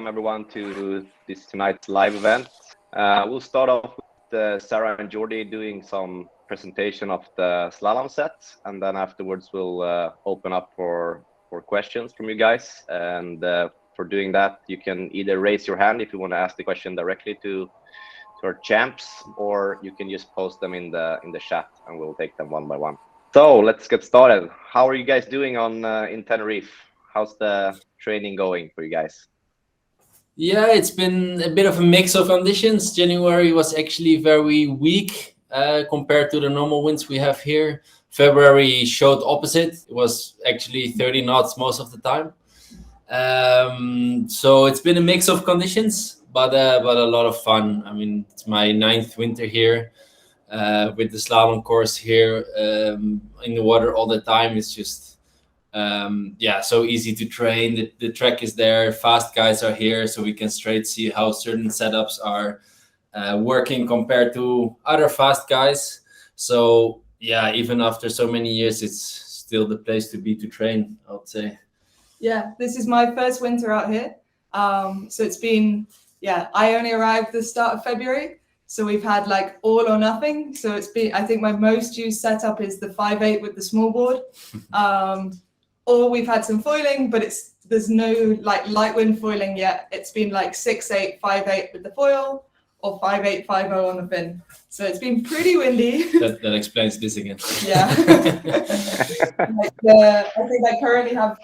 welcome everyone to this tonight's live event. We'll start off with Sarah and Jordy doing some presentation of the slalom set, and then afterwards we'll open up for questions from you guys. And for doing that, you can either raise your hand if you want to ask the question directly to our champs, or you can just post them in the chat, and we'll take them one by one. So let's get started. How are you guys doing on in Tenerife? How's the training going for you guys? Yeah, it's been a bit of a mix of conditions. January was actually very weak compared to the normal winds we have here. February showed opposite. It was actually 30 knots most of the time. So it's been a mix of conditions, but a lot of fun. I mean, it's my 9th winter here with the slalom course here in the water all the time. It's just so easy to train. The track is there, fast guys are here, so we can straight see how certain setups are working compared to other fast guys. So yeah, even after so many years, it's still the place to be to train, I would say. Yeah, this is my first winter out here. So it's been, I only arrived the start of February. So we've had like all or nothing. So it's been, I think my most used setup is the 5/8 with the small board. Or we've had some foiling, but there's no like light wind foiling yet. It's been like 6/8, 5/8 with the foil, or 5/8, 5/0 on the fin. So it's been pretty windy. That explains this again. Yeah. I think I currently have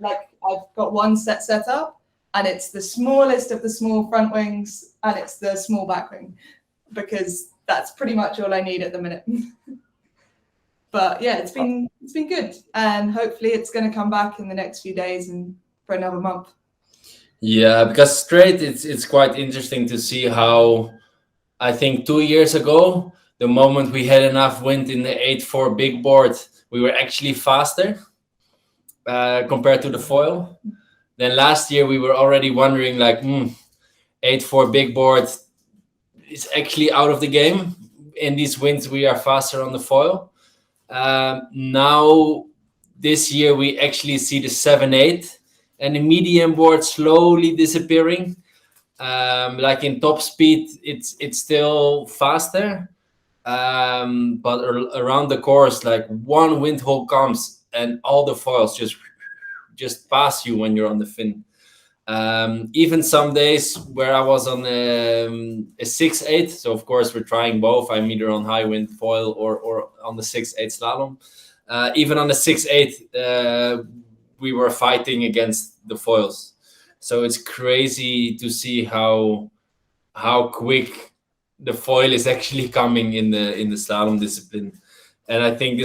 I've got one set up, and it's the smallest of the small front wings, and it's the small back wing, because that's pretty much all I need at the minute. But yeah, it's been good, and hopefully it's going to come back in the next few days and for another month. Yeah, because straight, it's quite interesting to see how, I think 2 years ago, the moment we had enough wind in the 8/4 big board, we were actually faster compared to the foil. Then last year we were already wondering 8/4 big board is actually out of the game. In these winds we are faster on the foil. Now this year we actually see the 7/8 and the medium board slowly disappearing. In top speed it's still faster, but around the course, like one wind hole comes and all the foils just pass you when you're on the fin. Even some days where I was on a 6/8, so of course we're trying both. I'm either on high wind foil or on the 6/8 slalom. Even on the 6/8, we were fighting against the foils. So it's crazy to see how quick the foil is actually coming in the slalom discipline. And I think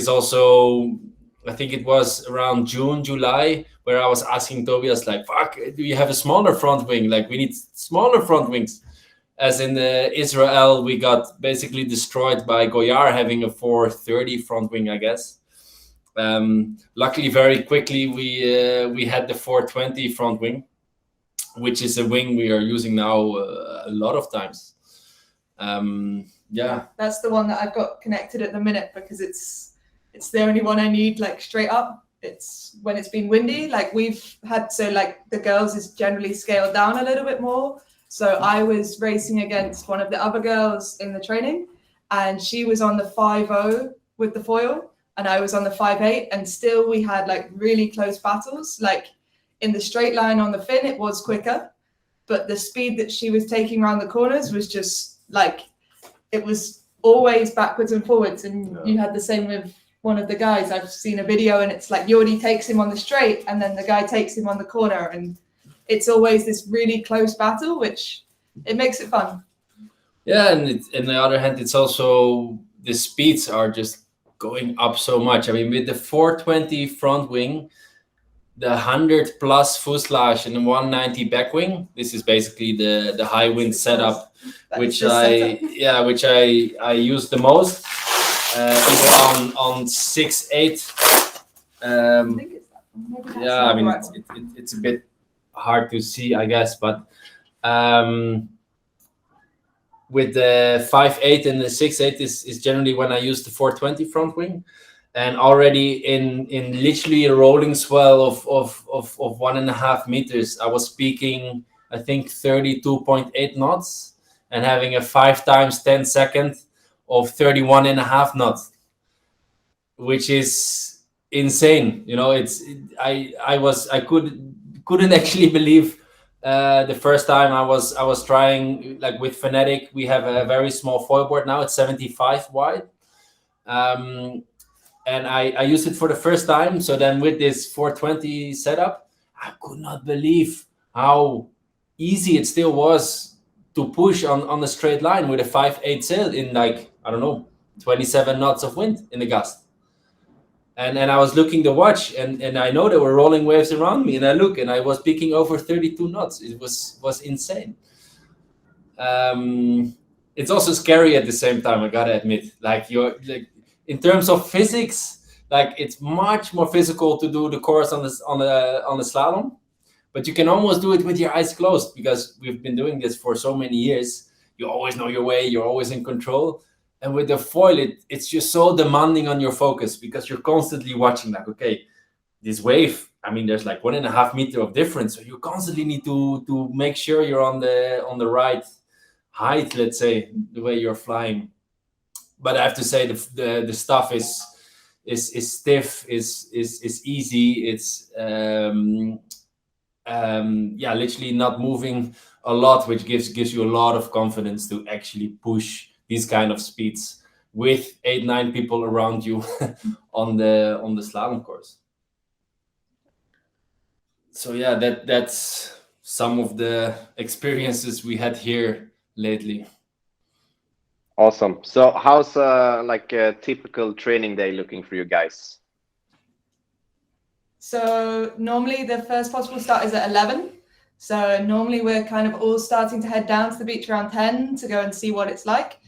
it was around June, July, where I was asking Tobias, fuck, do you have a smaller front wing? We need smaller front wings. As in Israel, we got basically destroyed by Goyard having a 430 front wing, I guess. Luckily, very quickly, we had the 420 front wing, which is a wing we are using now a lot of times. That's the one that I've got connected at the minute, because it's the only one I need straight up. It's when it's been windy, we've had, the girls is generally scaled down a little bit more. So I was racing against one of the other girls in the training, and she was on the 5/0 with the foil, and I was on the 5/8, and still we had really close battles. In the straight line on the fin, it was quicker, but the speed that she was taking around the corners was just it was always backwards and forwards. And you had the same with one of the guys. I've seen a video, and it's Jordy takes him on the straight, and then the guy takes him on the corner, and it's always this really close battle, which it makes it fun. Yeah, and on the other hand, it's also the speeds are just going up so much. I mean, with the 420 front wing, the 100 plus fuselage and the 190 back wing, this is basically the high wind setup, which I use the most. Even on 6/8. I mean, it's a bit hard to see, I guess, but with the 5/8 and the 6/8 is generally when I use the 420 front wing. And already in literally a rolling swell of 1.5 meters, I was peaking I think 32.8 knots, and having a 5 times 10 second of 31.5 knots, which is insane. You know, I couldn't actually believe the first time I was trying, like with Fanatic. We have a very small foil board now. It's 75 wide. And I used it for the first time. So then with this 420 setup, I could not believe how easy it still was to push on a straight line with a 5/8 sail in, like, I don't know, 27 knots of wind in the gust. And I was looking the watch, and I know there were rolling waves around me, and I look, and I was peaking over 32 knots. It was insane. It's also scary at the same time, I gotta admit. Like, in terms of physics, like, it's much more physical to do the course on the slalom, but you can almost do it with your eyes closed, because we've been doing this for so many years. You always know your way, you're always in control. And with the foil, it's just so demanding on your focus, because you're constantly watching, like, okay, this wave, I mean, there's like 1.5 meter of difference. So you constantly need to make sure you're on the right height, let's say, the way you're flying. But I have to say, the stuff is stiff, is easy. It's literally not moving a lot, which gives you a lot of confidence to actually push these kind of speeds with 8-9 people around you on the slalom course. So yeah, that's some of the experiences we had here lately. Awesome. So how's like a typical training day looking for you guys? So normally the first possible start is at 11. So normally we're kind of all starting to head down to the beach around 10 to go and see what it's like.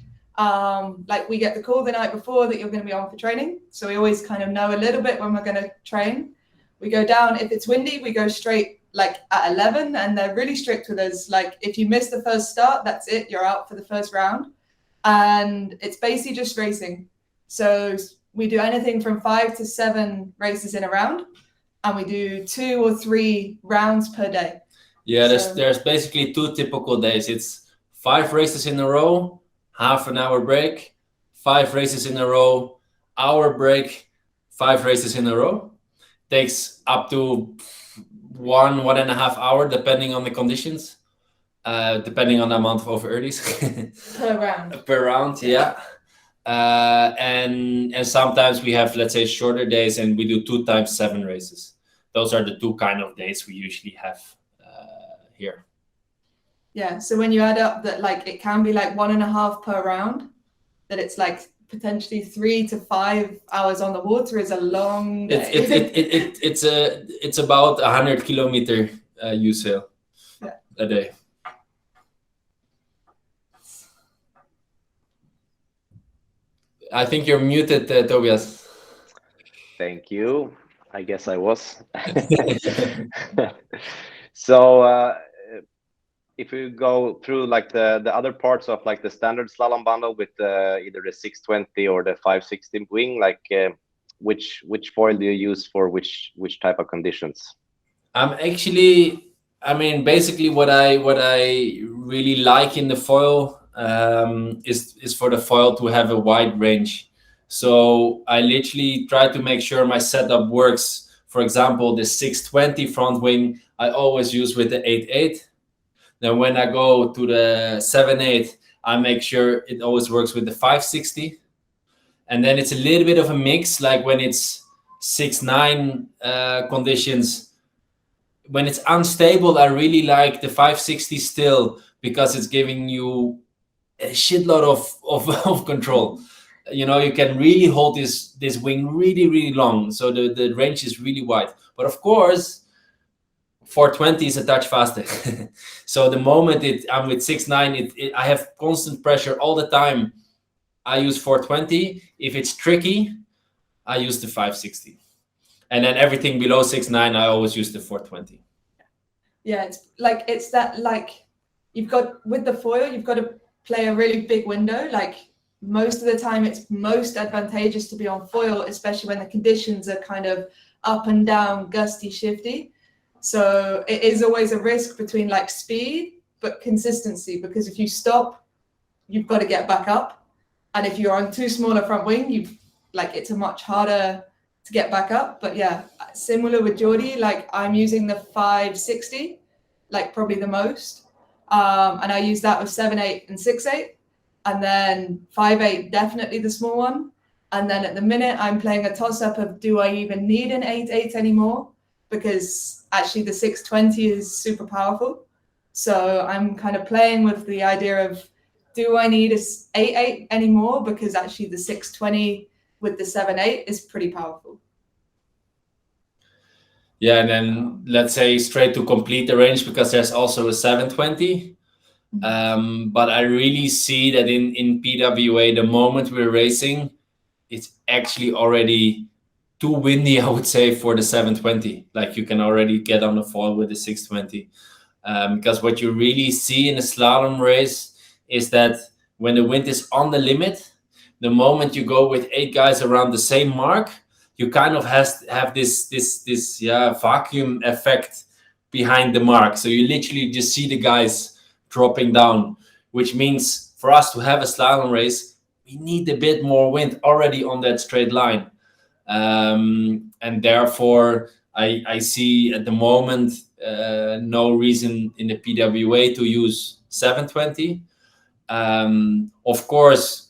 Like, we get the call the night before that you're going to be on for training. So we always kind of know a little bit when we're going to train. We go down. If it's windy, we go straight like at 11, and they're really strict with us. Like, if you miss the first start, that's it. You're out for the first round. And it's basically just racing. So we do anything from 5 to 7 races in a round, and we do 2 or 3 rounds per day. Yeah, there's basically 2 typical days. It's 5 races in a row, half an hour break, 5 races in a row, hour break, 5 races in a row. Takes up to 1.5 hours, depending on the conditions, depending on the amount of over earlies. Per round, yeah. And sometimes we have, let's say, shorter days, and we do 2 times 7 races. Those are the 2 kind of days we usually have here. Yeah, so when you add up that, like, it can be like 1.5 per round, that it's like potentially 3 to 5 hours on the water is a long day. It's about 100 kilometer you sail a day. I think you're muted, Tobias. Thank you. I guess I was. So if we go through like the other parts of like the standard slalom bundle with either the 620 or the 560 wing, like which foil do you use for which type of conditions? I mean, basically what I really like in the foil is for the foil to have a wide range. So I literally try to make sure my setup works. For example, the 620 front wing, I always use with the 8.8. Then when I go to the 7.8, I make sure it always works with the 560. And then it's a little bit of a mix, like when it's 6.9 conditions. When it's unstable, I really like the 560 still, because it's giving you a shitload of control. You know, you can really hold this wing really, really long. So the range is really wide. But of course, 420 is a touch faster. So the moment I'm with 6.9, I have constant pressure all the time. I use 420. If it's tricky, I use the 560. And then everything below 6.9, I always use the 420. Yeah, it's that, like, you've got, with the foil, you've got to play a really big window. Like, most of the time it's most advantageous to be on foil, especially when the conditions are kind of up and down, gusty, shifty. So it is always a risk between like speed but consistency, because if you stop, you've got to get back up, and if you're on too small a front wing, it's a much harder to get back up. But yeah, similar with Jordy, like I'm using the 560, like probably the most, and I use that with 7/8 and 6/8, and then 5/8 definitely the small one. And then at the minute I'm playing a toss up of, do I even need an 8/8 anymore? Because actually the 620 is super powerful. So I'm kind of playing with the idea of, do I need a 8/8 anymore? Because actually the 620 with the 7/8 is pretty powerful. Yeah, and then let's say straight to complete the range, because there's also a 720. But I really see that in PWA, the moment we're racing, it's actually already too windy, I would say, for the 720. Like you can already get on the fall with the 620. Because what you really see in a slalom race is that when the wind is on the limit, the moment you go with 8 guys around the same mark, you kind of have this vacuum effect behind the mark. So you literally just see the guys dropping down, which means for us to have a slalom race, we need a bit more wind already on that straight line. And therefore, I see at the moment no reason in the PWA to use 720. Of course,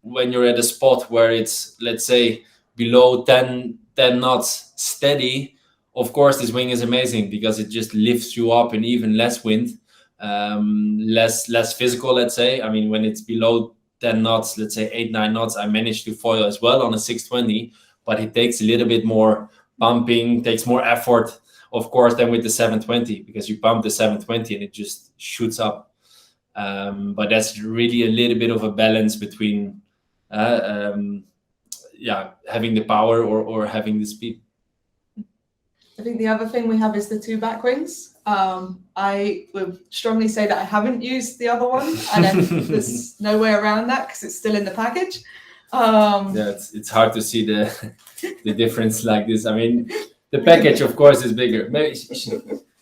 when you're at a spot where it's, let's say, below 10 knots steady, of course, this wing is amazing because it just lifts you up in even less wind, less physical, let's say. I mean, when it's below 10 knots, let's say 8-9 knots, I managed to foil as well on a 620, but it takes a little bit more pumping, takes more effort, of course, than with the 720, because you pump the 720 and it just shoots up. But that's really a little bit of a balance between having the power or having the speed. I think the other thing we have is the 2 back wings. I would strongly say that I haven't used the other one, and there's no way around that because it's still in the package. It's hard to see the difference like this. I mean, the package, of course, is bigger. Maybe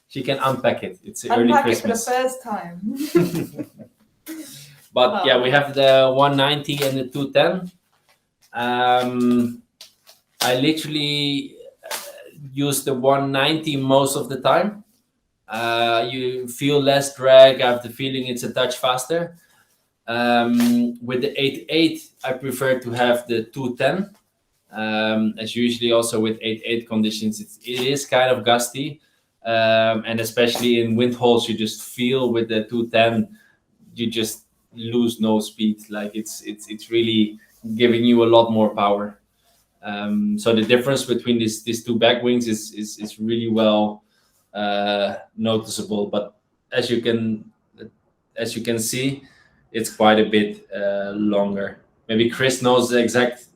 she can unpack it. It's early Christmas. Unpack it for the first time. But yeah, we have the 190 and the 210. I literally use the 190 most of the time. You feel less drag. I have the feeling it's a touch faster. With the 8/8, I prefer to have the 210. As usually also with 8/8 conditions, it is kind of gusty. And especially in wind holes, you just feel with the 210, you just lose no speed. Like it's really giving you a lot more power. So the difference between these 2 back wings is really well noticeable. But as you can see, it's quite a bit longer. Maybe Chris knows the exact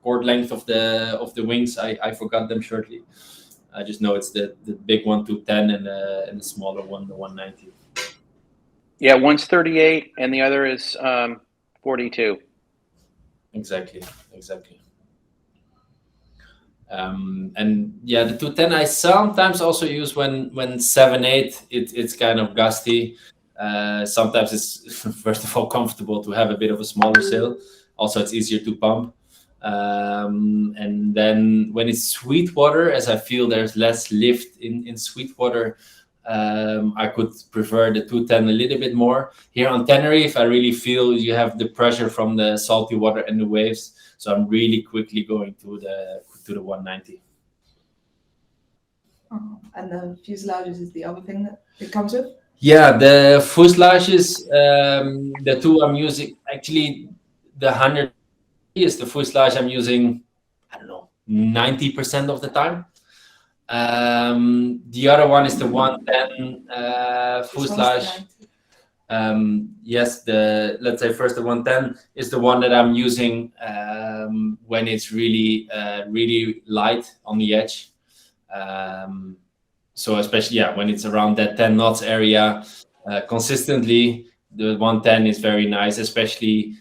cord length of the wings. I forgot them shortly. I just know it's the big one 210 and the smaller one, the 190. Yeah, one's 38 and the other is 42. Exactly. And yeah, the 210 I sometimes also use when 7/8 it's kind of gusty. Sometimes it's first of all comfortable to have a bit of a smaller sail. Also, it's easier to pump. And then when it's sweet water, as I feel there's less lift in sweet water, I could prefer the 210 a little bit more. Here on Tenerife, I really feel you have the pressure from the salty water and the waves. So I'm really quickly going to the 190. And the fuselages is the other thing that it comes with? Yeah, the fuselages, the 2 I'm using, actually the 100 is the fuselage I'm using, I don't know, 90% of the time. The other one is the 110 fuselage. Yes, let's say first the 110 is the one that I'm using when it's really light on the edge. So especially when it's around that 10 knots area, consistently the 110 is very nice, especially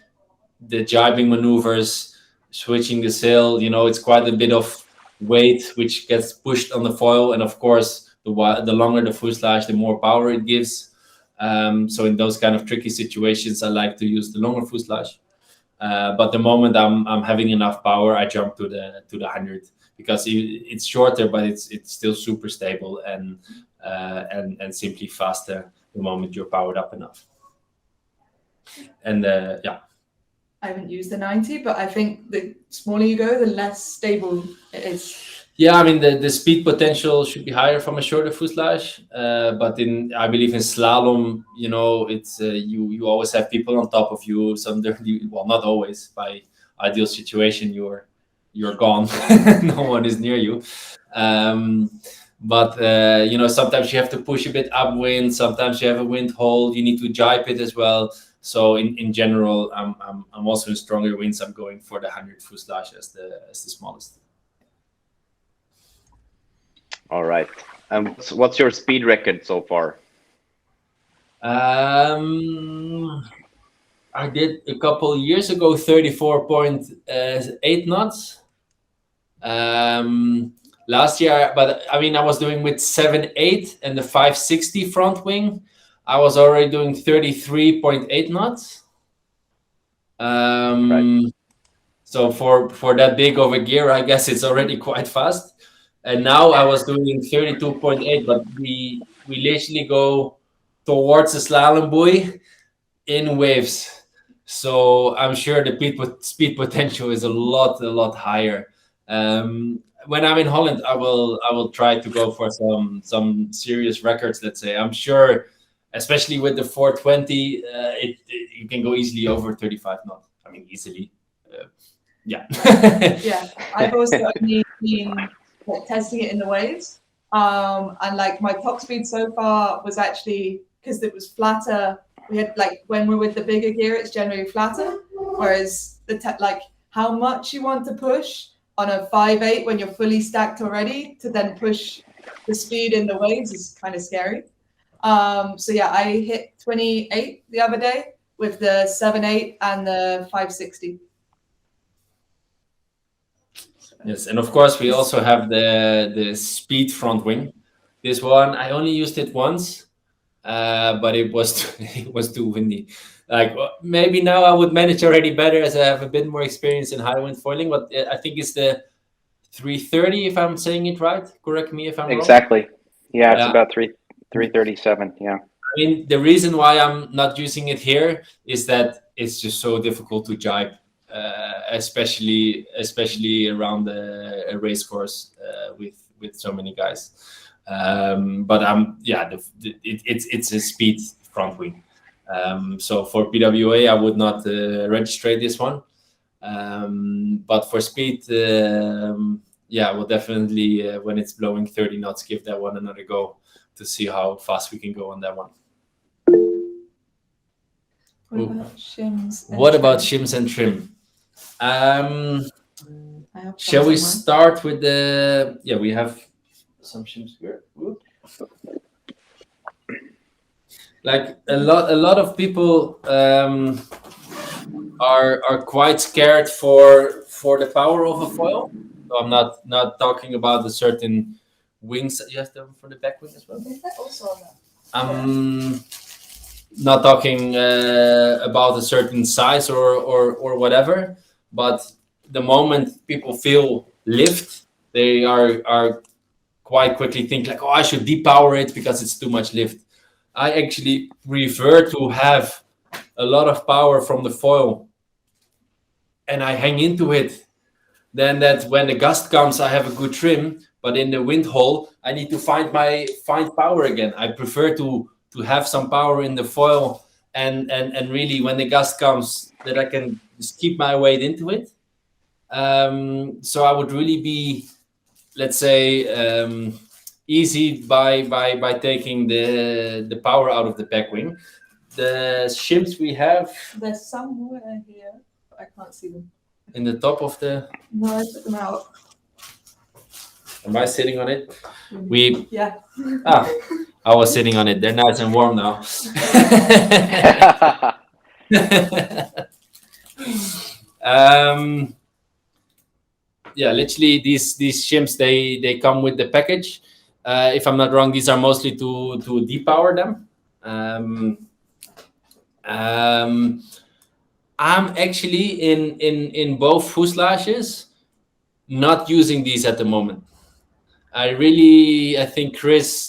the jibing maneuvers, switching the sail. It's quite a bit of weight which gets pushed on the foil, and of course the longer the fuselage, the more power it gives. So in those kind of tricky situations, I like to use the longer fuselage. But the moment I'm having enough power, I jump to the 100, because it's shorter, but it's still super stable and simply faster the moment you're powered up enough. And yeah. I haven't used the 90, but I think the smaller you go, the less stable it is. Yeah, I mean the speed potential should be higher from a shorter fuselage, but I believe in slalom, you know, it's you always have people on top of you. Well, not always. By ideal situation, you're gone. No one is near you. But you know, sometimes you have to push a bit upwind. Sometimes you have a wind hold. You need to jibe it as well. So in general, I'm also in stronger winds. I'm going for the 100 fuselage as the smallest. All right. What's your speed record so far? I did a couple years ago 34.8 knots. Last year, but I mean, I was doing with 7.8 and the 560 front wing. I was already doing 33.8 knots. Right. So for that big of a gear, I guess it's already quite fast. And now I was doing 32.8, but we literally go towards the slalom buoy in waves. So I'm sure the speed potential is a lot higher. When I'm in Holland, I will try to go for some serious records. Let's say, I'm sure, especially with the 420, you can go easily over 35 knots. I mean, easily. Yeah. Yeah, I've also only been testing it in the waves, and like my top speed so far was actually, because it was flatter. We had like, when we're with the bigger gear, it's generally flatter, whereas like how much you want to push on a 5.8 when you're fully stacked already to then push the speed in the waves is kind of scary. So yeah, I hit 28 the other day with the 7.8 and the 560. Yes, and of course we also have the speed front wing. This one I only used it once, but it was too windy. Like, maybe now I would manage already better as I have a bit more experience in high wind foiling. But I think it's the 330, if I'm saying it right. Correct me if I'm wrong. Exactly. Yeah, it's about 337. Yeah. I mean, the reason why I'm not using it here is that it's just so difficult to jibe. Especially around a race course with so many guys. But it's a speed front wing. So for PWA, I would not register this one. But for speed, I will definitely, when it's blowing 30 knots, give that one another go to see how fast we can go on that one. What about shims and trim? Shall we start with the? Yeah, we have some shims here. Like a lot of people are quite scared for the power of a foil. So I'm not talking about a certain wings. You have them for the back wing as well. Is that also on that? Not talking about a certain size or whatever, but the moment people feel lift, they are quite quickly think like, oh, I should depower it because it's too much lift. I actually prefer to have a lot of power from the foil and I hang into it, then that when the gust comes, I have a good trim, but in the wind hole, I need to find power again. I prefer to have some power in the foil and really when the gust comes that I can just keep my weight into it. So I would really be, let's say, easy by taking the power out of the back wing. The shims we have. There's somewhere here, but I can't see them. In the top of the. No, I took them out. Am I sitting on it? Yeah. I was sitting on it. They're nice and warm now. yeah, literally these shims, they come with the package. If I'm not wrong, these are mostly to depower them. I'm actually in both fuselages not using these at the moment. I think Chris,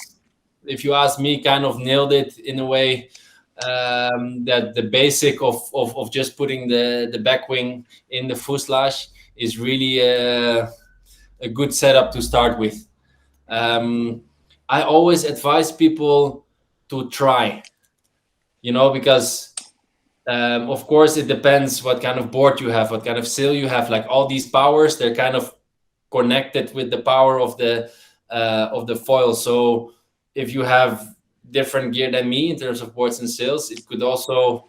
if you ask me, kind of nailed it in a way, that the basic of just putting the back wing in the fuselage is really a good setup to start with. I always advise people to try, because of course it depends what kind of board you have, what kind of sail you have. Like all these powers, they're kind of connected with the power of the foil. So if you have different gear than me in terms of boards and sails, it could also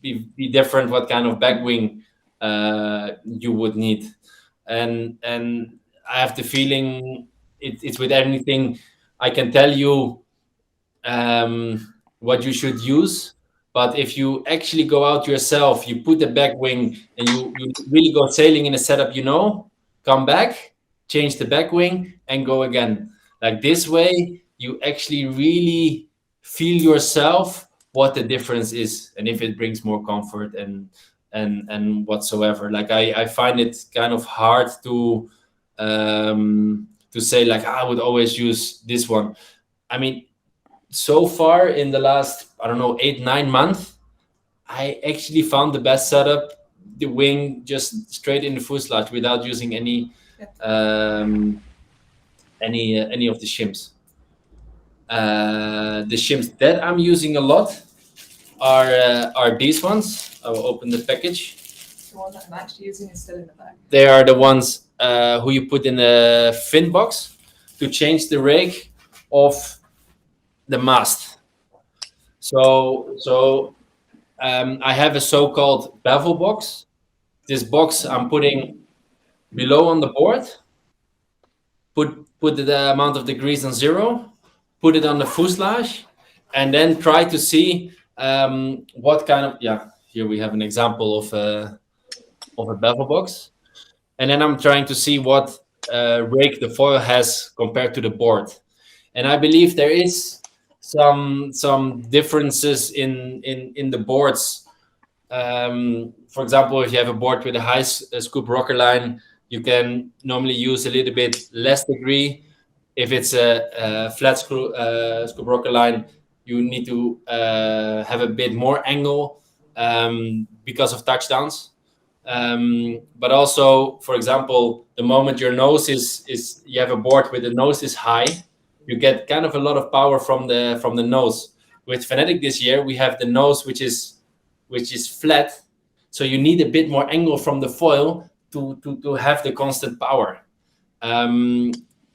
be different what kind of back wing you would need. And I have the feeling it's with anything. I can tell you what you should use, but if you actually go out yourself, you put the back wing and you really go sailing in a setup, come back, change the back wing and go again. Like this way, you actually really feel yourself what the difference is and if it brings more comfort and whatsoever. Like I find it kind of hard to say like I would always use this one. I mean, so far in the last, I don't know, 8-9 months, I actually found the best setup, the wing just straight in the fuselage without using any of the shims. The shims that I'm using a lot are these ones. I will open the package. The one that I'm actually using is still in the bag. They are the ones who you put in the fin box to change the rake of the mast. So I have a so-called bevel box. This box I'm putting below on the board. Put the amount of degrees on 0. Put it on the fuselage, and then try to see what kind of. Yeah, here we have an example of a bevel box, and then I'm trying to see what rake the foil has compared to the board, and I believe there is some differences in the boards. For example, if you have a board with a high scoop rocker line, you can normally use a little bit less degree. If it's a flat scoop rocker line, you need to have a bit more angle because of touchdowns. But also, for example, the moment your nose is you have a board with the nose is high, you get kind of a lot of power from the nose. With Fanatic this year, we have the nose which is flat, so you need a bit more angle from the foil to have the constant power.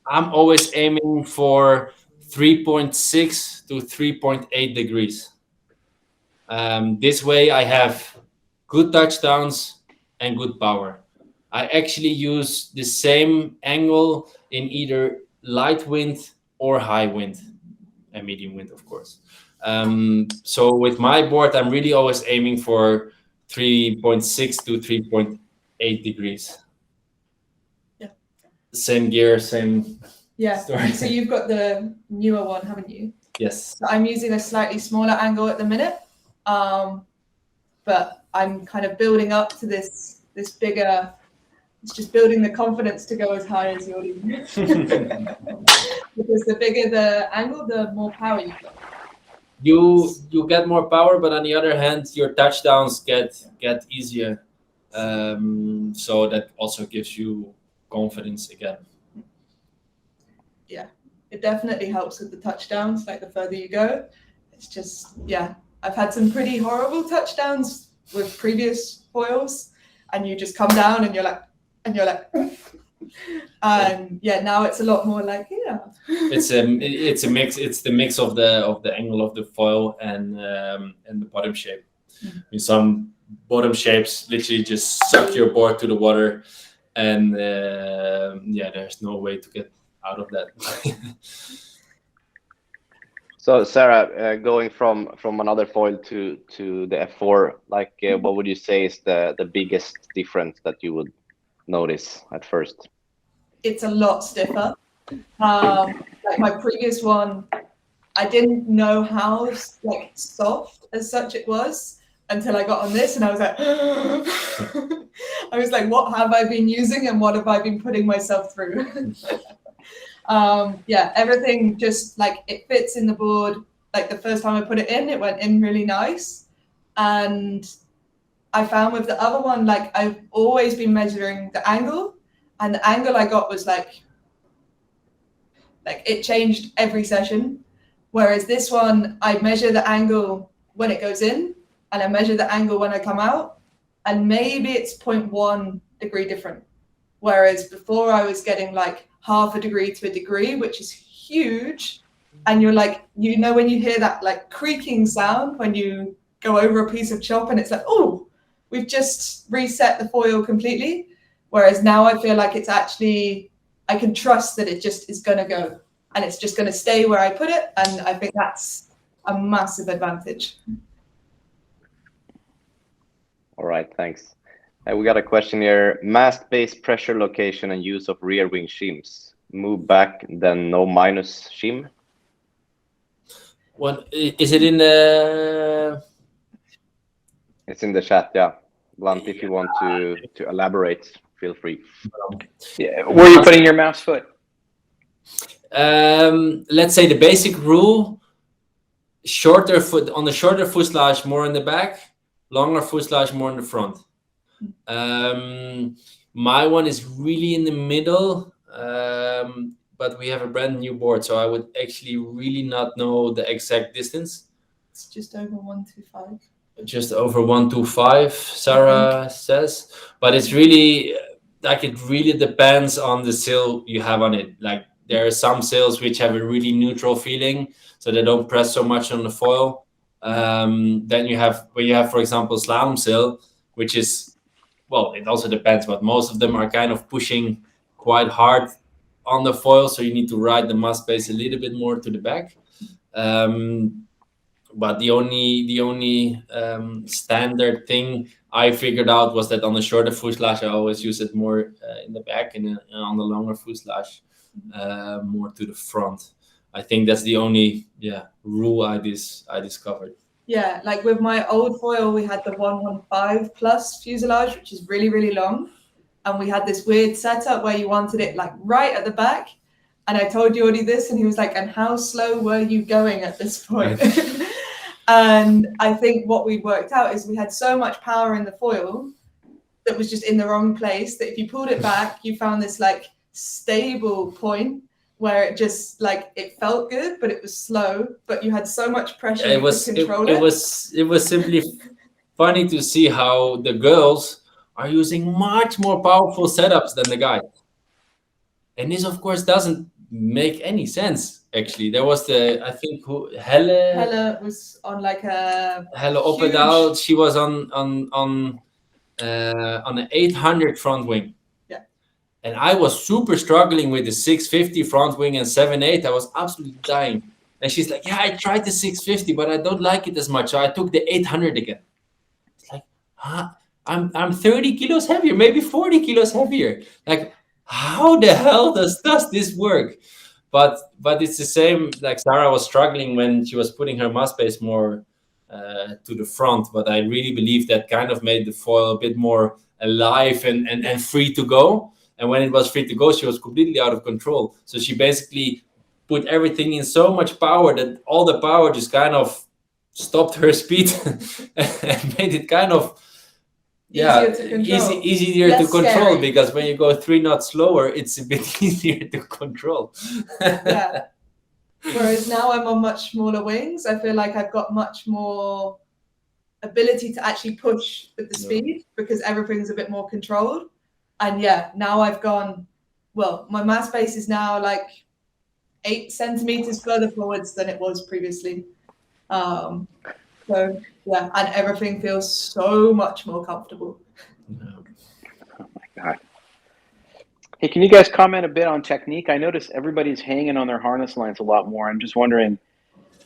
I'm always aiming for 3.6 to 3.8 degrees. This way I have good touchdowns and good power. I actually use the same angle in either light wind or high wind, and medium wind, of course. So with my board, I'm really always aiming for 3.6 to 3.8 degrees. Yeah. Same gear, same story. So you've got the newer one, haven't you? Yes. So I'm using a slightly smaller angle at the minute, but I'm kind of building up to this bigger. It's just building the confidence to go as high as Jordy. Because the bigger the angle, the more power you get. You get more power, but on the other hand, your touchdowns get easier. So that also gives you confidence again. Yeah, it definitely helps with the touchdowns. Like the further you go, it's just I've had some pretty horrible touchdowns with previous foils, and you just come down and you're like. Now it's a lot more like It's a mix. It's the mix of the angle of the foil and the bottom shape. In some bottom shapes, literally just suck your board to the water, and there's no way to get out of that. So Sarah, going from another foil to the F4, like what would you say is the biggest difference that you would notice at first? It's a lot stiffer. Like my previous one, I didn't know how like soft as such it was until I got on this, and I was like, I was like, what have I been using and what have I been putting myself through? Yeah, everything just like it fits in the board. Like the first time I put it in, it went in really nice. And I found with the other one, like I've always been measuring the angle, and the angle I got was like it changed every session. Whereas this one, I measure the angle when it goes in, and I measure the angle when I come out, and maybe it's 0.1 degree different. Whereas before I was getting like half a degree to a degree, which is huge. And you're like, you know, when you hear that like creaking sound when you go over a piece of chop, and it's like, oh, we've just reset the foil completely. Whereas now I feel like it's actually, I can trust that it just is going to go, and it's just going to stay where I put it. And I think that's a massive advantage. All right, thanks. We got a question here. Mast-based pressure location and use of rear wing shims. Move back, then no minus shim. What is it in the? It's in the chat, yeah. Blunt, if you want to elaborate, feel free. Yeah. Where are you putting your mouse foot? Let's say the basic rule: shorter foot on the shorter fuselage, more in the back; longer fuselage, more in the front. My one is really in the middle, but we have a brand new board, so I would actually really not know the exact distance. It's just over 125. Just over 125, Sarah says, but it's really like it really depends on the sail you have on it. Like there are some sails which have a really neutral feeling, so they don't press so much on the foil. Then you have when you have, for example, slalom sail, which is, well, it also depends, but most of them are kind of pushing quite hard on the foil, so you need to ride the mast base a little bit more to the back. But the only standard thing I figured out was that on the shorter fuselage I always use it more in the back, and on the longer fuselage more to the front. I think that's the only rule I discovered. Yeah, like with my old foil, we had the 115 plus fuselage, which is really, really long. And we had this weird setup where you wanted it like right at the back. And I told Jordy this, and he was like, and how slow were you going at this point? And I think what we worked out is we had so much power in the foil that was just in the wrong place, that if you pulled it back, you found this like stable point where it just like it felt good, but it was slow. But you had so much pressure to control it. It was simply funny to see how the girls are using much more powerful setups than the guys, and this, of course, doesn't make any sense. Actually, there was I think Helle was on like a Helle Oppedal. She was on an 800 front wing. And I was super struggling with the 650 front wing and 7.8. I was absolutely dying. And she's like, yeah, I tried the 650, but I don't like it as much. So I took the 800 again. It's like, huh? I'm 30 kilos heavier, maybe 40 kilos heavier. Like, how the hell does this work? But it's the same. Like Sarah was struggling when she was putting her mast base more to the front. But I really believe that kind of made the foil a bit more alive and free to go. And when it was free to go, she was completely out of control. So she basically put everything in so much power that all the power just kind of stopped her speed and made it kind of easier to control. Scary. Because when you go 3 knots slower, it's a bit easier to control. Yeah. Whereas now I'm on much smaller wings. I feel like I've got much more ability to actually push with the speed because everything's a bit more controlled. And now I've gone, well, my mast base is now like 8 centimeters further forwards than it was previously. And everything feels so much more comfortable. Oh my God. Hey, can you guys comment a bit on technique? I notice everybody's hanging on their harness lines a lot more. I'm just wondering,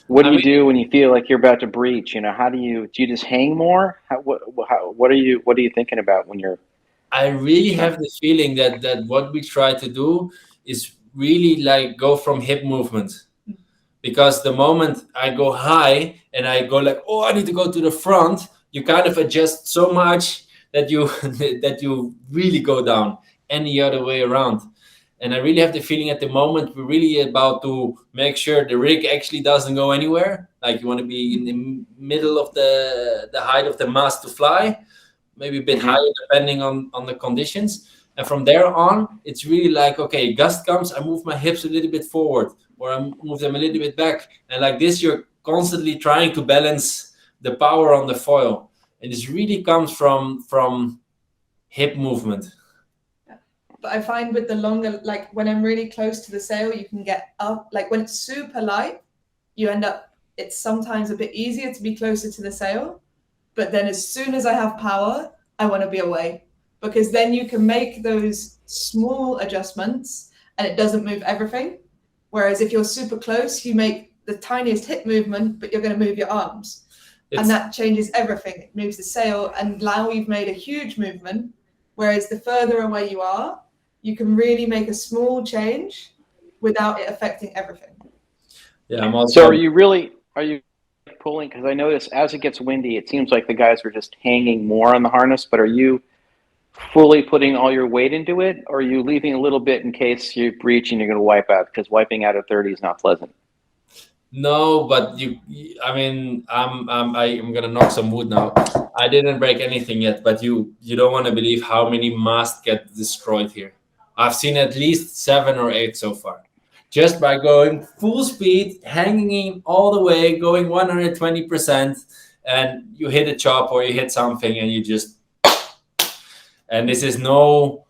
what do you do when you feel like you're about to breach? You know, how do you just hang more? What are you thinking about when you're I really have the feeling that what we try to do is really like go from hip movement, because the moment I go high and I go like, oh, I need to go to the front, you kind of adjust so much that you that you really go down any other way around. And I really have the feeling at the moment we're really about to make sure the rig actually doesn't go anywhere. Like you want to be in the middle of the height of the mast to fly, maybe a bit higher depending on the conditions. And from there on, it's really like, okay, gust comes, I move my hips a little bit forward, or I move them a little bit back. And like this, you're constantly trying to balance the power on the foil. And this really comes from hip movement. But I find with the longer, like when I'm really close to the sail, you can get up. Like when it's super light, you end up, it's sometimes a bit easier to be closer to the sail. But then as soon as I have power, I want to be away, because then you can make those small adjustments and it doesn't move everything. Whereas if you're super close, you make the tiniest hip movement, but you're going to move your arms. And that changes everything. It moves the sail, and now you've made a huge movement. Whereas the further away you are, you can really make a small change without it affecting everything. Yeah, I'm also. So are you pulling? Because I notice as it gets windy, it seems like the guys are just hanging more on the harness. But are you fully putting all your weight into it, or are you leaving a little bit in case you breach and you're going to wipe out? Because wiping out at 30 is not pleasant. No, but I mean, I'm gonna knock some wood now. I didn't break anything yet, but you don't want to believe how many masts get destroyed here. I've seen at least 7 or 8 so far, just by going full speed, hanging all the way, going 120%, and you hit a chop or you hit something, and you just. And this is no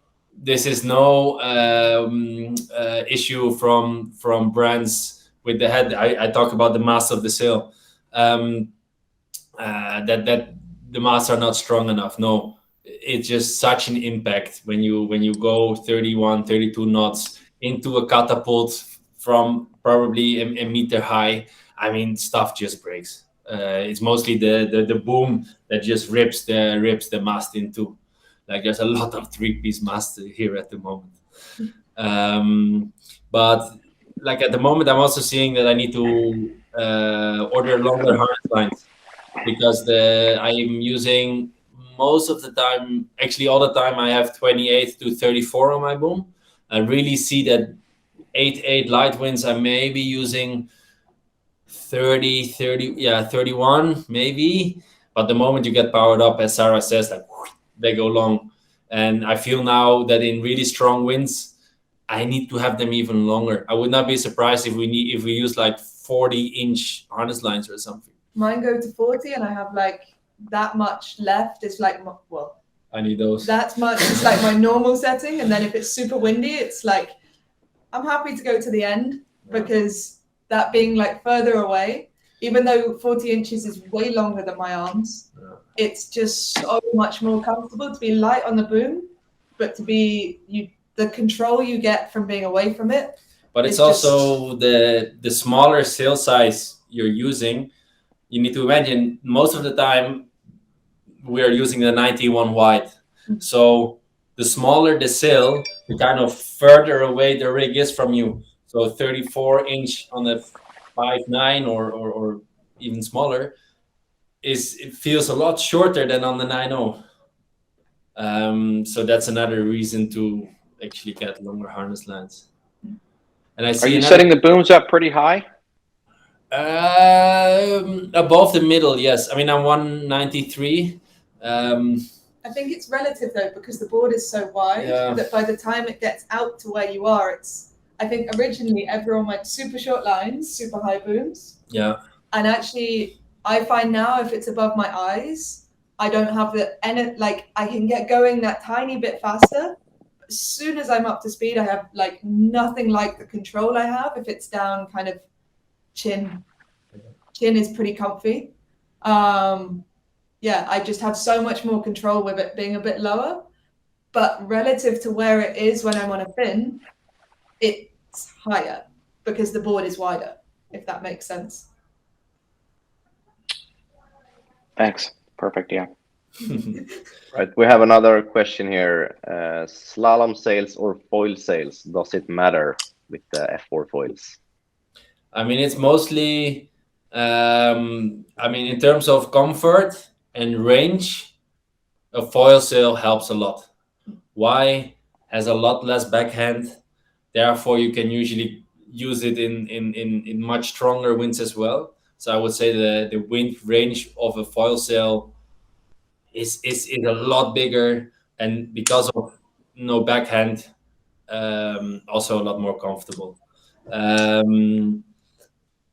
issue from brands. With the head, I talk about the mass of the sail, that the masts are not strong enough. No, it's just such an impact when you go 31, 32 knots into a catapult from probably a meter high. I mean, stuff just breaks. It's mostly the boom that just rips the mast in two. Like there's a lot of 3-piece masts here at the moment, but. Like at the moment, I'm also seeing that I need to order longer harness lines, because I am using most of the time, actually all the time, I have 28 to 34 on my boom. I really see that 8 light winds, I may be using 31 maybe. But the moment you get powered up, as Sarah says, like they go long. And I feel now that in really strong winds, I need to have them even longer. I would not be surprised if we use like 40-inch harness lines or something. Mine go to 40, and I have like that much left. It's like, well, I need those. That much is like my normal setting, and then if it's super windy, it's like I'm happy to go to the end, because that being like further away, even though 40 inches is way longer than my arms, it's just so much more comfortable to be light on the boom, but to be the control you get from being away from it. But it's also the smaller sail size you're using. You need to imagine most of the time we are using the 91 wide. So the smaller the sail, the kind of further away the rig is from you. So 34-inch on the 5.9 or even smaller it feels a lot shorter than on the 9.0. So that's another reason to actually get longer harness lines. And I see. Are you setting the booms up pretty high? Above the middle, yes. I mean, I'm 193. I think it's relative though, because the board is so wide that by the time it gets out to where you are, I think originally everyone went super short lines, super high booms. Yeah. And actually, I find now if it's above my eyes, I don't have I can get going that tiny bit faster. As soon as I'm up to speed, I have like nothing like the control I have if it's down kind of chin. Chin is pretty comfy. I just have so much more control with it being a bit lower. But relative to where it is when I'm on a fin, it's higher because the board is wider, if that makes sense. Thanks. Perfect, yeah. Right. We have another question here. Slalom sails or foil sails? Does it matter with the F4 foils? I mean, it's mostly, I mean, in terms of comfort and range, a foil sail helps a lot. Why? Has a lot less backhand. Therefore, you can usually use it in much stronger winds as well. So I would say the wind range of a foil sail is a lot bigger, and because of no backhand, also a lot more comfortable. Um,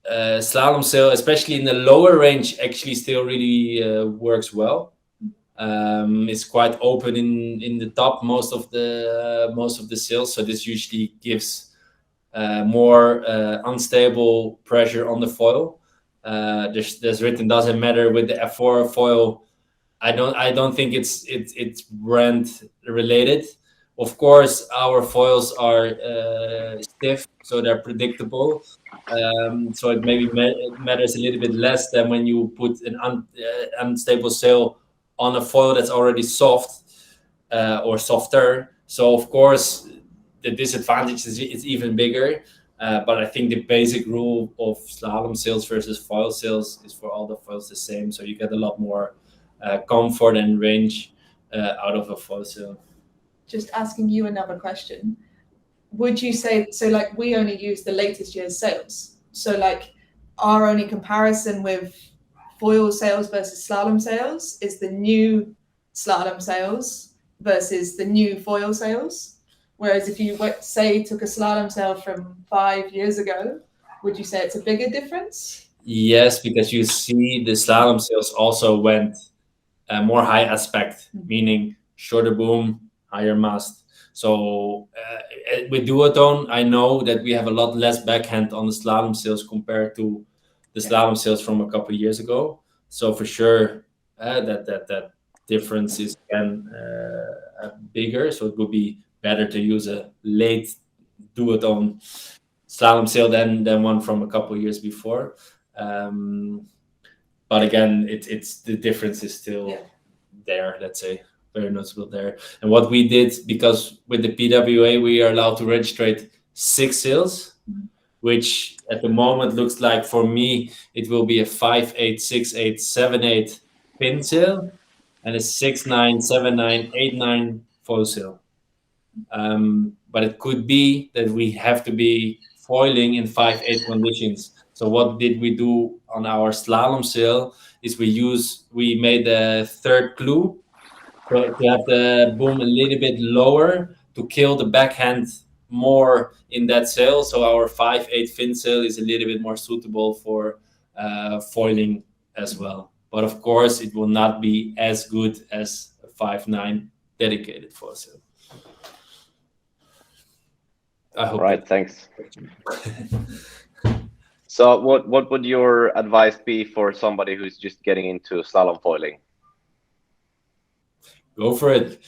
Slalom sail, especially in the lower range, actually still really works well. It's quite open in the top most of the sails, so this usually gives more unstable pressure on the foil. There's written doesn't matter with the F4 foil. I don't think it's brand related. Of course, our foils are stiff, so they're predictable. So it maybe matters a little bit less than when you put an unstable sail on a foil that's already soft or softer. So of course, the disadvantage is even bigger. But I think the basic rule of slalom sails versus foil sails is for all the foils the same. So you get a lot more comfort and range out of a foil sail. Just asking you another question. Would you say, so like we only use the latest year's sails. So like our only comparison with foil sails versus slalom sails is the new slalom sails versus the new foil sails. Whereas if you say took a slalom sail from 5 years ago, would you say it's a bigger difference? Yes, because you see the slalom sails also went more high aspect, meaning shorter boom, higher mast. So with duotone, I know that we have a lot less backhand on the slalom sails compared to the slalom sails from a couple of years ago. So for sure, that difference is again bigger. So it would be better to use a late duotone slalom sail than one from a couple of years before. But again, it's the difference is still there. Let's say very noticeable there. And what we did, because with the PWA we are allowed to registrate 6 sails, which at the moment looks like for me it will be a 5/8, 6/8, 7/8 pin sail and a 6/9, 7/9, 8/9 foil sail. But it could be that we have to be foiling in 5/8 conditions. So what did we do on our slalom sail is we made a third clue to have the boom a little bit lower to kill the backhand more in that sail. So our 5/8 fin sail is a little bit more suitable for foiling as well. But of course, it will not be as good as a 5/9 dedicated foil sail. I hope. All right, thanks. So what would your advice be for somebody who's just getting into slalom foiling? Go for it.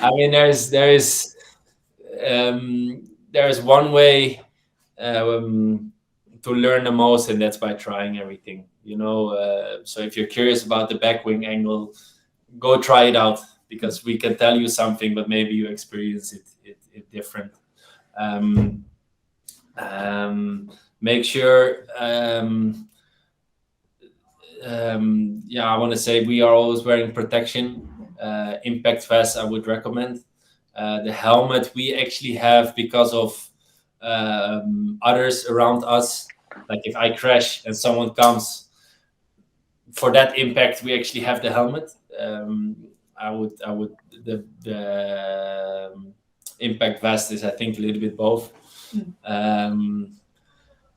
I mean, there's one way to learn the most, and that's by trying everything. So if you're curious about the back wing angle, go try it out, because we can tell you something, but maybe you experience it different. Make sure. I want to say we are always wearing protection. Impact vest I would recommend. The helmet we actually have because of others around us. Like if I crash and someone comes, for that impact we actually have the helmet. I would the impact vest is I think a little bit both.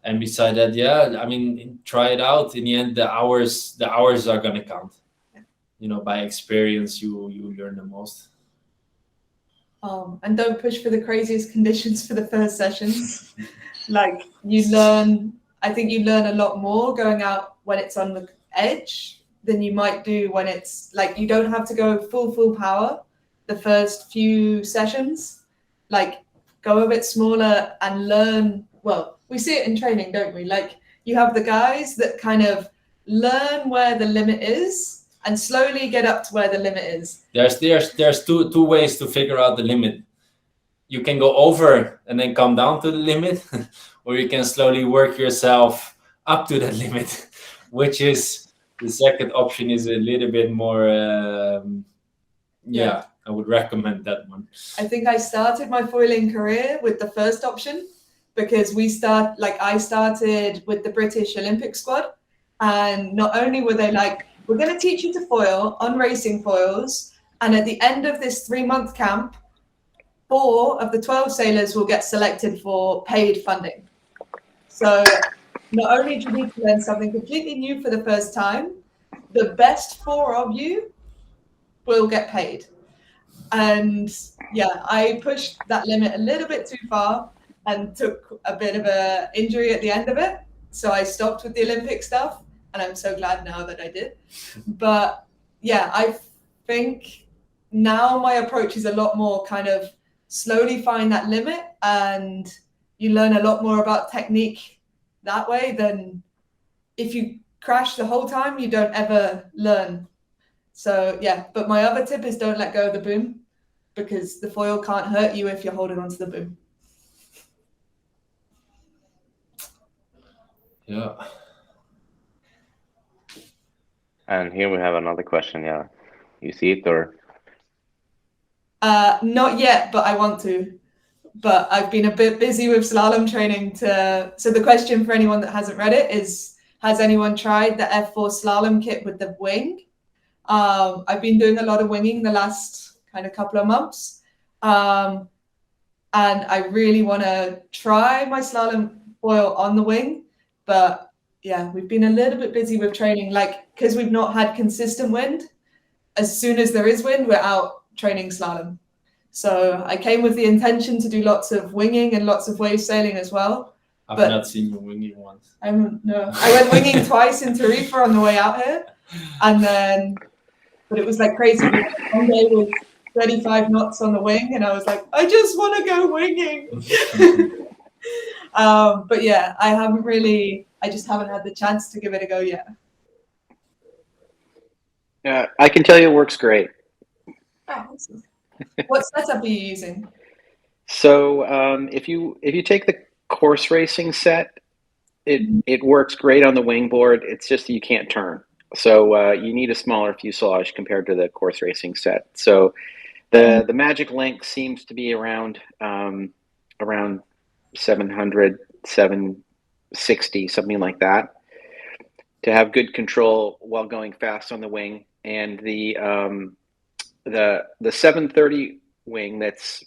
And beside that, I mean, try it out. In the end, the hours are gonna count. By experience, you learn the most. And don't push for the craziest conditions for the first sessions. Like I think you learn a lot more going out when it's on the edge than you might do when it's like you don't have to go full power the first few sessions. Like go a bit smaller and learn. Well, we see it in training, don't we? Like you have the guys that kind of learn where the limit is and slowly get up to where the limit is. There's two ways to figure out the limit. You can go over and then come down to the limit, or you can slowly work yourself up to that limit, which is the second option is a little bit more. Yeah, I would recommend that one. I think I started my foiling career with the first option because I started with the British Olympic squad, and not only were they like, we're going to teach you to foil on racing foils, and at the end of this 3-month camp, 4 of the 12 sailors will get selected for paid funding. So not only do you need to learn something completely new for the first time, the best 4 of you will get paid. And yeah, I pushed that limit a little bit too far and took a bit of an injury at the end of it. So I stopped with the Olympic stuff, and I'm so glad now that I did. But yeah, I think now my approach is a lot more kind of slowly find that limit, and you learn a lot more about technique that way than if you crash the whole time, you don't ever learn. So yeah, but my other tip is don't let go of the boom, because the foil can't hurt you if you're holding onto the boom. Yeah. And here we have another question. Yeah, you see it or? Not yet, but I want to. But I've been a bit busy with slalom training so the question for anyone that hasn't read it is, has anyone tried the F4 Slalom Kit with the wing? I've been doing a lot of winging the last kind of couple of months. And I really want to try my slalom foil on the wing. But yeah, we've been a little bit busy with training, because we've not had consistent wind. As soon as there is wind, we're out training slalom. So I came with the intention to do lots of winging and lots of wave sailing as well. I've not seen you winging once. No, I went winging twice in Tenerife on the way out here, but it was like crazy. One day with 35 knots on the wing, and I was like, I just want to go winging. But yeah, I just haven't had the chance to give it a go yet. I can tell you it works great. Oh, awesome. What setup are you using? So if you take the course racing set, it works great on the wingboard. It's just that you can't turn. So you need a smaller fuselage compared to the course racing set. So the magic length seems to be around 700, 760, something like that, to have good control while going fast on the wing. And the 730 wing, that's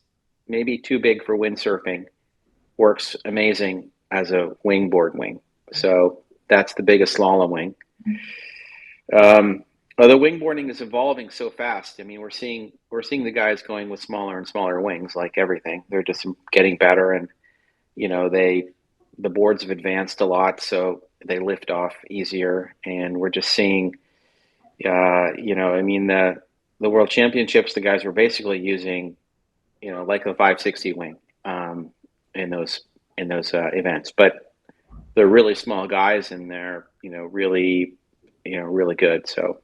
maybe too big for windsurfing, works amazing as a wingboard wing. So that's the biggest slalom wing. Although wingboarding is evolving so fast, I mean, we're seeing the guys going with smaller and smaller wings, like everything. They're just getting better, and the boards have advanced a lot, so they lift off easier. And we're just seeing, the World Championships, the guys were basically using, like a 560 wing in those events, but they're really small guys, and they're really good. So,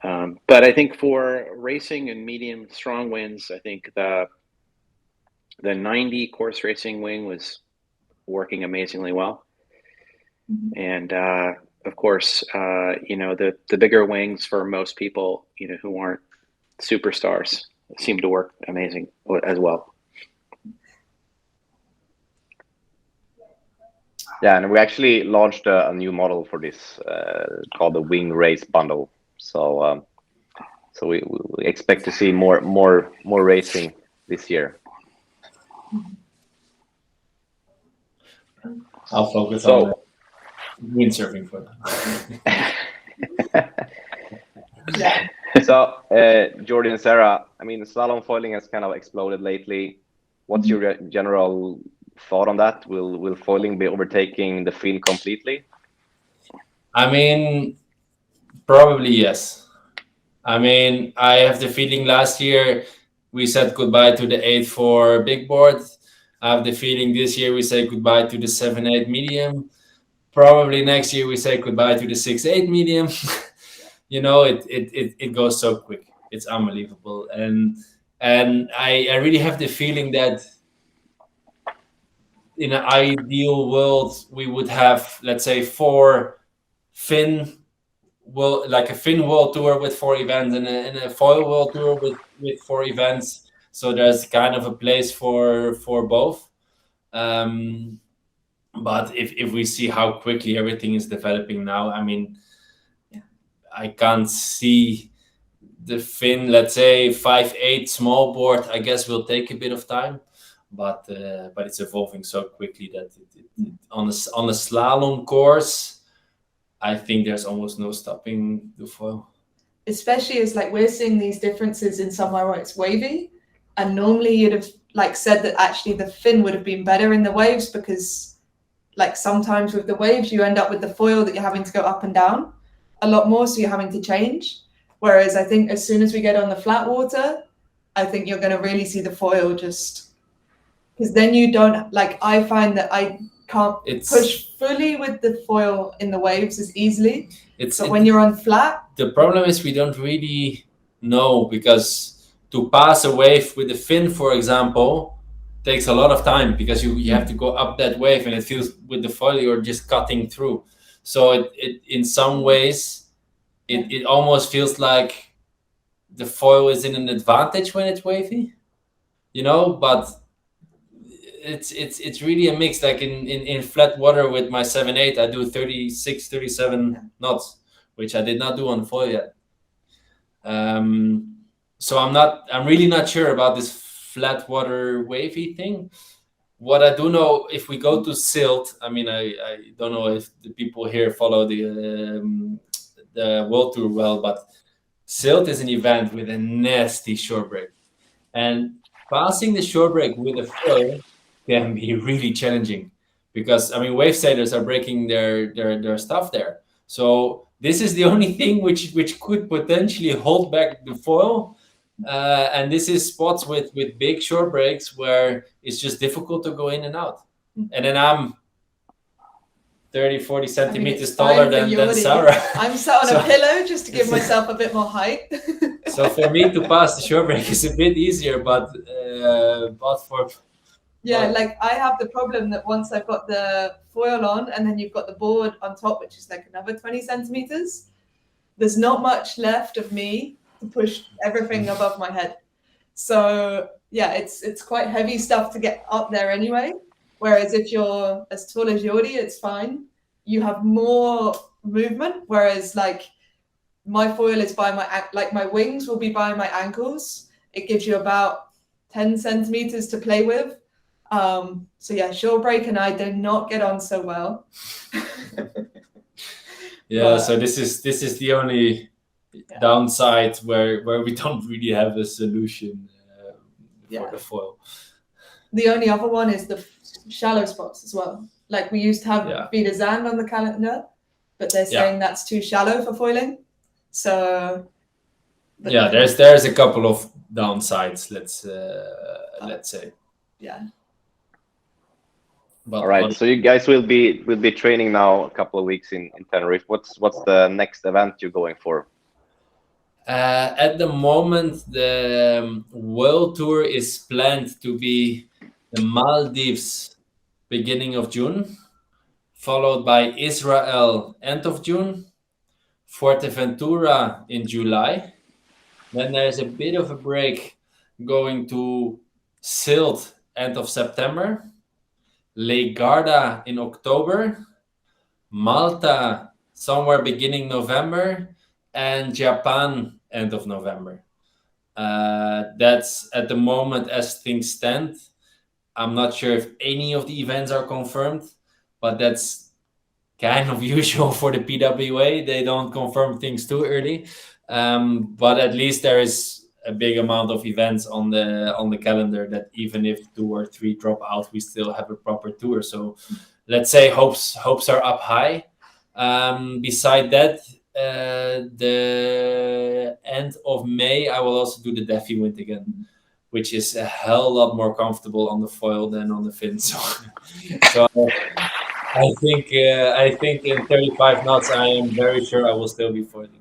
but I think for racing and medium strong winds, I think the 90 course racing wing was working amazingly well, and of course, the bigger wings for most people, who aren't superstars, seem to work amazing as well. Yeah, and we actually launched a new model for this called the Wing Race Bundle. So we expect to see more racing this year. I'll focus on windsurfing for that. Yeah. So, Jordy and Sarah, I mean, slalom foiling has kind of exploded lately. What's your general thought on that? Will foiling be overtaking the field completely? I mean, probably yes. I mean, I have the feeling last year we said goodbye to the 8.4 big board. I have the feeling this year we say goodbye to the 7.8 medium. Probably next year we say goodbye to the 6.8 medium. it goes so quick. It's unbelievable. And I really have the feeling that in an ideal world, we would have, let's say, a Finn World Tour with 4 events and a foil World Tour with 4 events. So there's kind of a place for both. But if we see how quickly everything is developing now, I mean, I can't see the Finn, let's say 5.8 small board, I guess will take a bit of time, but it's evolving so quickly that on a slalom course, I think there's almost no stopping the foil. Especially as like we're seeing these differences in somewhere where it's wavy, and normally you'd have like said that actually the Finn would have been better in the waves, because like sometimes with the waves you end up with the foil that you're having to go up and down a lot more, so you're having to change. Whereas I think as soon as we get on the flat water, I think you're going to really see the foil, just because then you don't, like, I find that I can't push fully with the foil in the waves as easily. But when you're on flat, the problem is we don't really know, because to pass a wave with the Finn, for example, takes a lot of time, because you have to go up that wave, and it feels with the foil you're just cutting through. So it in some ways it almost feels like the foil is in an advantage when it's wavy, but it's really a mix. Like in flat water with my 7.8, I do 36, 37 knots, which I did not do on the foil yet. So I'm really not sure about this flat water wavy thing. What I do know, if we go to Silt, I mean, I don't know if the people here follow the World Tour well, but Silt is an event with a nasty shore break, and passing the shore break with a foil can be really challenging, because I mean, wave sailors are breaking their stuff there. So this is the only thing which could potentially hold back the foil. And this is spots with big shore breaks where it's just difficult to go in and out. And then I'm 30-40 centimeters taller than Sarah. I'm sat on a pillow just to give myself a bit more height. So for me to pass the shore break is a bit easier, but for... Yeah, like I have the problem that once I've got the foil on, and then you've got the board on top, which is like another 20 centimeters, there's not much left of me to push everything above my head. So yeah, it's quite heavy stuff to get up there anyway. Whereas if you're as tall as Jordy, it's fine. You have more movement. Whereas like my foil is by my wings will be by my ankles. It gives you about 10 centimeters to play with. So yeah, shore break and I do not get on so well. Yeah, so this is the only downside where we don't really have a solution for the foil. The only other one is the shallow spots as well. Like we used to have Vida Zand on the calendar, but they're saying that's too shallow for foiling. So there's a couple of downsides. Let's say. Yeah. All right, so you guys will be training now a couple of weeks in Tenerife. What's the next event you're going for? At the moment, the World Tour is planned to be the Maldives beginning of June, followed by Israel end of June, Fuerteventura in July. Then there's a bit of a break going to Silt end of September, Lake Garda in October, Malta somewhere beginning November, and Japan end of November. That's at the moment as things stand. I'm not sure if any of the events are confirmed, but that's kind of usual for the PWA. They don't confirm things too early. But at least there is a big amount of events on the calendar that even if 2 or 3 drop out, we still have a proper tour. So let's say hopes are up high. Beside that, the end of May, I will also do the Defi Wind again, which is a hell lot more comfortable on the foil than on the fin. So I think in 35 knots, I am very sure I will still be foiling.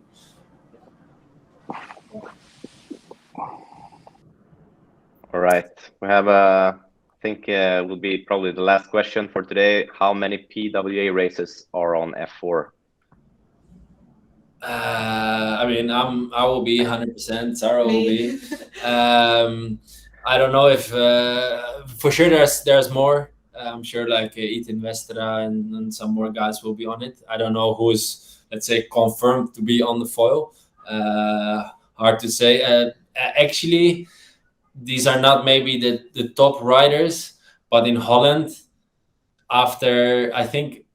All right. We have I think will be probably the last question for today. How many PWA races are on F4? I mean, I will be 100%. Sarah will Me. be. I don't know if for sure there's more. I'm sure like Ethan Vestra and some more guys will be on it. I don't know who's, let's say, confirmed to be on the foil. Hard to say. Actually, these are not maybe the top riders, but in Holland, after I think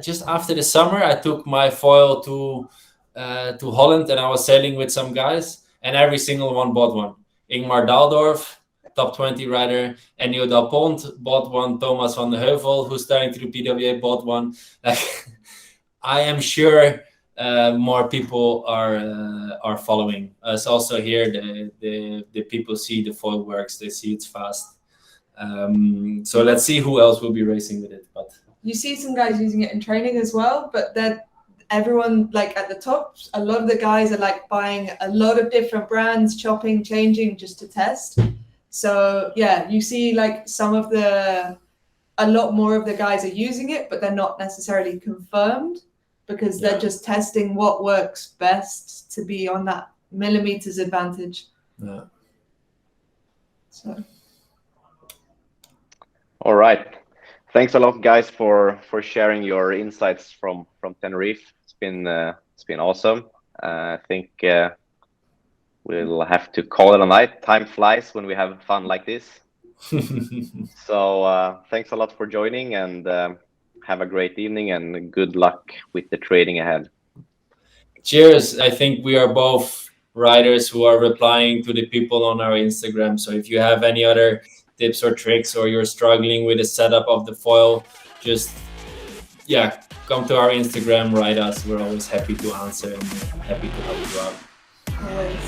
just after the summer, I took my foil to Holland, and I was sailing with some guys, and every single one bought one. Ingmar Daldorf, top 20 rider, Ennio Del Pont bought one. Thomas van de Heuvel, who's starting to do PWA, bought one. Like, I am sure more people are following us. Also here, the people see the foil works. They see it's fast. So let's see who else will be racing with it. But you see some guys using it in training as well, but that everyone like at the top, a lot of the guys are like buying a lot of different brands, chopping, changing just to test. So yeah, you see like a lot more of the guys are using it, but they're not necessarily confirmed because they're just testing what works best to be on that millimeters advantage. Yeah. So. All right. Thanks a lot, guys, for sharing your insights from Tenerife. It's been awesome. I think we'll have to call it a night. Time flies when we have fun like this. So thanks a lot for joining, and have a great evening and good luck with the training ahead. Cheers. I think we are both riders who are replying to the people on our Instagram. So if you have any other tips or tricks, or you're struggling with the setup of the foil, just come to our Instagram, write us. We're always happy to answer and happy to help you out. Always.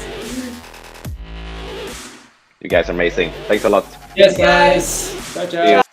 You guys are amazing. Thanks a lot. Yes, guys. Ciao, ciao.